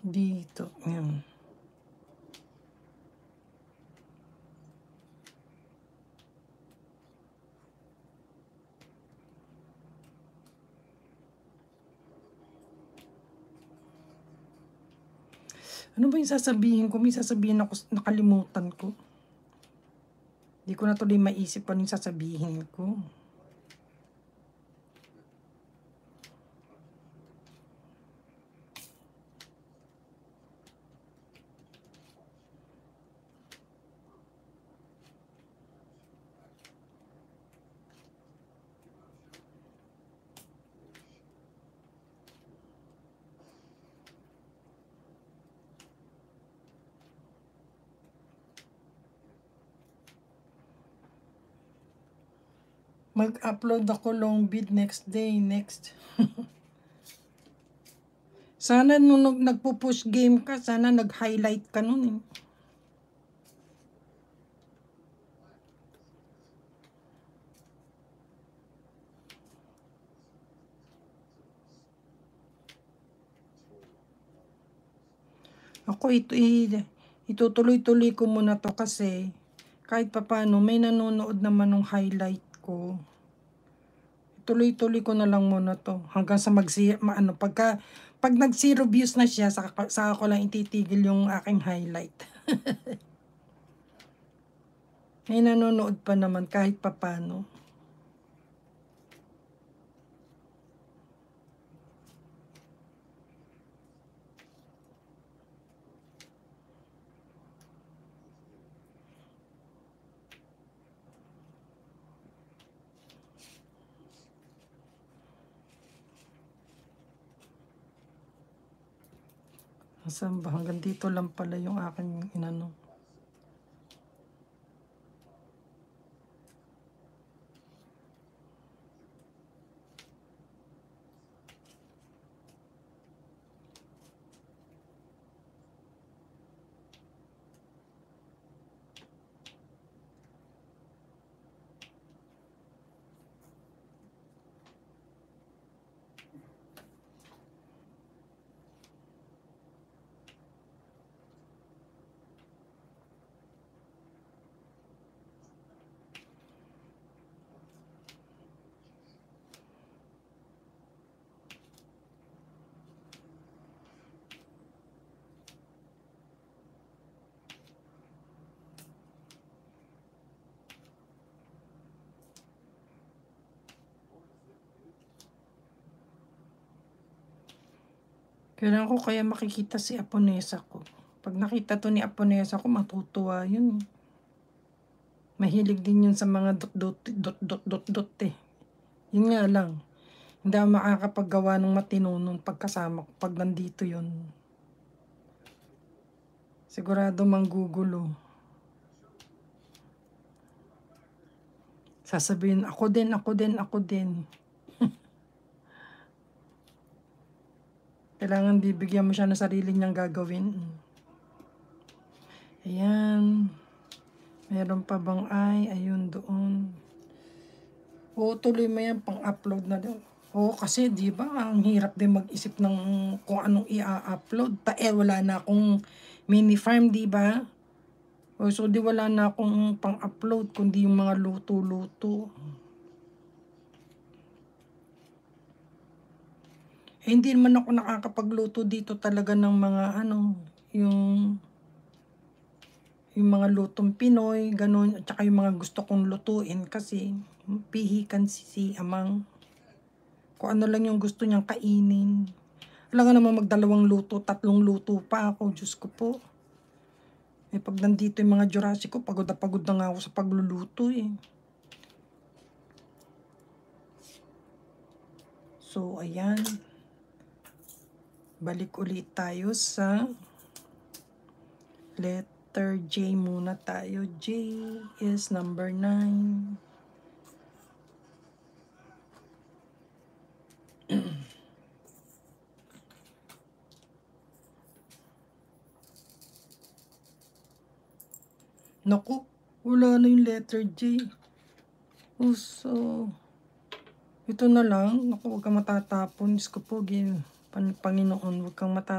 Dito. Ayan. Ano ba yung sasabihin ko? May sasabihin ako, nakalimutan ko. Hindi ko na tuloy maisip ano yung sasabihin ko. Mag-upload ako long vid next day, next. Sana nung nagpo-push game ka, sana nag-highlight ka nun eh. Ako itutuloy-tuloy ko muna to kasi kahit papano may nanonood naman ng highlight ko. Tuloy-tuloy ko na lang muna to hanggang sa pag nag 0 views na siya, saka ko lang ititigil yung aking highlight. May nanonood pa naman kahit papano. Saan ba? Hanggang dito lang pala yung aking inano. Kailangan ko kaya makikita si Aponesa ko. Pag nakita to ni Aponesa ko, matutuwa yun. Mahilig din yun sa mga dot eh. Yun nga lang, hindi ako makakapaggawa ng matino nun pagkasama ko, pag nandito yun. Sigurado manggugulo. Sasabihin, ako din. Kailangan bibigyan mo siya ng sarili niyang gagawin. Ayan. Meron pa bang ayun doon. Oo, tuloy mo yan, pang-upload na doon. Oo, kasi di ba ang hirap din mag-isip ng kung anong i-upload. Wala na akong mini farm, di ba? O, so di wala na akong pang-upload kundi yung mga luto-luto. Hindi naman ako nakakapagluto dito talaga ng mga yung mga lutong Pinoy, ganun, at saka yung mga gusto kong lutuin kasi pihikan si Amang. Kung ano lang yung gusto niyang kainin. Alam nga naman magdalawang luto, 3 luto pa ako, Diyos ko po. Pag nandito yung mga Jurassic ko, pagod na nga ako sa pagluluto eh. So, ayan. Balik ulit tayo sa letter J muna tayo. J is number 9. Naku, wala na yung letter J. So, ito na lang. Naku, huwag kang matatapon. Diyos ko po, Panginoon, huwag kang matatapon.